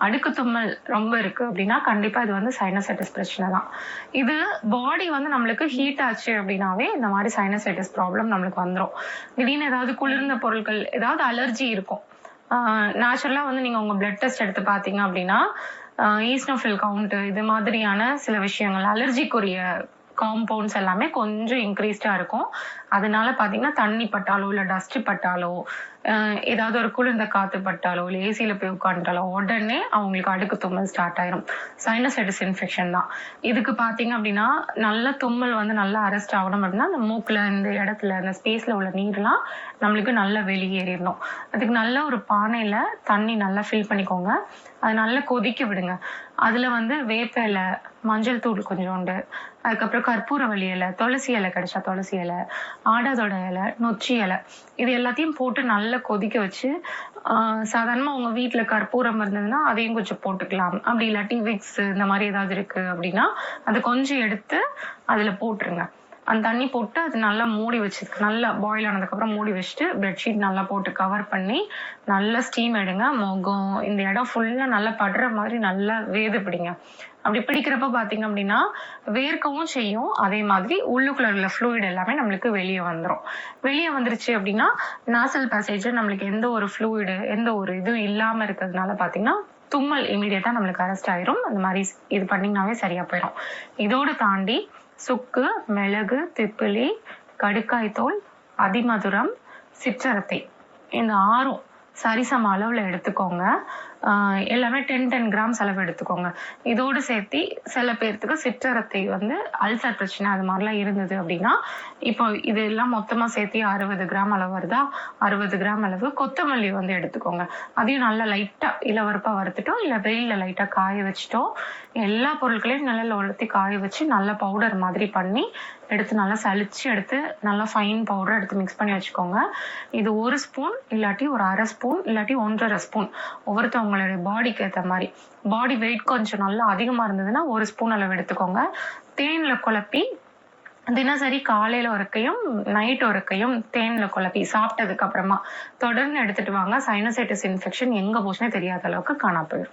அடுக்கு தும்மல் ரொம்ப இருக்கு அப்படின்னா கண்டிப்பா இது வந்து சைனசைட்டிஸ் பிரச்சனை தான். இது பாடி வந்து நம்மளுக்கு ஹீட் ஆச்சு அப்படின்னாவே இந்த மாதிரி சைனசைட்டிஸ் ப்ராப்ளம் நம்மளுக்கு வந்துடும். திடீர்னு ஏதாவது குளிர்ந்த பொருட்கள், ஏதாவது அலர்ஜி இருக்கும். நேச்சுரலா வந்து நீங்க உங்க பிளட் டெஸ்ட் எடுத்து பாத்தீங்க அப்படின்னா ஈஸ்னோஃபில் கவுண்ட் இது மாதிரியான சில விஷயங்கள், அலர்ஜிக்குரிய காம்பவுண்ட்ஸ் எல்லாமே கொஞ்சம் இன்க்ரீஸ்டா இருக்கும். அதனால பாத்தீங்கன்னா தண்ணி பட்டாலோ இல்ல டஸ்ட் பட்டாலோ ஏதாவது ஒரு குளிர்ந்த காத்து பட்டாலோ இல்ல ஏசியில போய் உட்காந்துட்டாலோ உடனே அவங்களுக்கு அடுக்கு தும்மல் ஸ்டார்ட் ஆயிரும். சைனசைட்டிஸ் இன்ஃபெக்ஷன் தான். இதுக்கு பாத்தீங்க அப்படின்னா நல்ல தும்மல் வந்து நல்லா அரெஸ்ட் ஆகணும் அப்படின்னா அந்த மூக்குல இந்த இடத்துல இந்த ஸ்பேஸ்ல உள்ள நீர்லாம் நம்மளுக்கு நல்லா வெளியேறிடணும். அதுக்கு நல்ல ஒரு பானையில தண்ணி நல்லா ஃபில் பண்ணிக்கோங்க. அது நல்லா கொதிக்க விடுங்க. அதுல வந்து வேப்ப இலை, மஞ்சள் தூள் கொஞ்சோண்டு, அதுக்கப்புறம் கற்பூரவள்ளி இலை, துளசி இலை கிடைச்சா துளசி இலை, ஆடாதோட இலை, நொச்சி இலை, இது எல்லாத்தையும் போட்டு நல்லா கொதிக்க வச்சு சாதாரணமா உங்க வீட்டுல கற்பூரம் இருந்ததுன்னா அதையும் கொஞ்சம் போட்டுக்கலாம். அப்படி இல்லாட்டி விக்ஸ் இந்த மாதிரி ஏதாவது இருக்கு அப்படின்னா அதை கொஞ்சம் எடுத்து அதுல போட்டுருங்க. அந்த தண்ணி போட்டு அது நல்லா மூடி வச்சுருக்கு. நல்லா பாயில் ஆனதுக்கு அப்புறம் மூடி வச்சுட்டு பெட்ஷீட் நல்லா போட்டு கவர் பண்ணி நல்லா ஸ்டீம் எடுங்க. முகம் இந்த இடம் ஃபுல்லா நல்லா படுற மாதிரி நல்லா வேது பிடிங்க. அப்படி பிடிக்கிறப்ப பாத்தீங்க அப்படின்னா வேர்க்கவும் செய்யும். அதே மாதிரி உள்ளுக்குள்ள உள்ள ஃப்ளூயிட் எல்லாமே நம்மளுக்கு வெளியே வந்துடும். வெளியே வந்துருச்சு அப்படின்னா நாசல் பேசேஜ் நம்மளுக்கு எந்த ஒரு ஃப்ளூயிடு எந்த ஒரு இதுவும் இல்லாம இருக்கிறதுனால பாத்தீங்கன்னா தும்மல் இமீடியட்டா நம்மளுக்கு அரெஸ்ட் ஆயிரும். அந்த மாதிரி இது பண்ணீங்கன்னாவே சரியா போயிடும். இதோடு தாண்டி சுக்கு, மிளகு, திப்பிலி, கடுக்காய் தோல், அதிமதுரம், சிற்றரத்தை இந்த 6 சரிசம அளவுல எடுத்துக்கோங்க. எல்லாமே 10 கிராம்ஸ் அளவு எடுத்துக்கோங்க. இதோடு சேர்த்து சில பேர்த்துக்கு சிற்றரத்தை வந்து அல்சர் பிரச்சனை அது மாதிரிலாம் இருந்தது அப்படின்னா இப்போ இது எல்லாம் மொத்தமா சேர்த்து 60 கிராம் அளவு வருதா, 60 கிராம் அளவு கொத்தமல்லி வந்து எடுத்துக்கோங்க. அதையும் நல்லா லைட்டா இளவரப்பா வறுத்துட்டோ இல்ல வெயில லைட்டா காய வச்சுட்டோ எல்லா பொருட்களையும் நிழல்ல உலர்த்தி காய வச்சு நல்லா பவுடர் மாதிரி பண்ணி எடுத்து நல்லா சலிச்சு எடுத்து நல்லா ஃபைன் பவுடர் எடுத்து மிக்ஸ் பண்ணி வச்சுக்கோங்க. இது 1 ஸ்பூன் இல்லாட்டி ஒரு 1/2 ஸ்பூன் இல்லாட்டி 1.5 ஸ்பூன் ஒவ்வொருத்தவங்களுடைய பாடிக்கு ஏற்ற மாதிரி. பாடி வெயிட் கொஞ்சம் நல்லா அதிகமா இருந்ததுன்னா 1 ஸ்பூன் அளவு எடுத்துக்கோங்க. தேன்ல குழப்பி தினசரி காலையில ஒருக்கையும் நைட் ஒருக்கையும் தேன்ல குழப்பி சாப்பிட்டதுக்கு அப்புறமா தொடர்ந்து எடுத்துட்டு வாங்க. சைனசைட்டிஸ் இன்ஃபெக்ஷன் எங்க போச்சுன்னே தெரியாத அளவுக்கு காணா போயிடும்.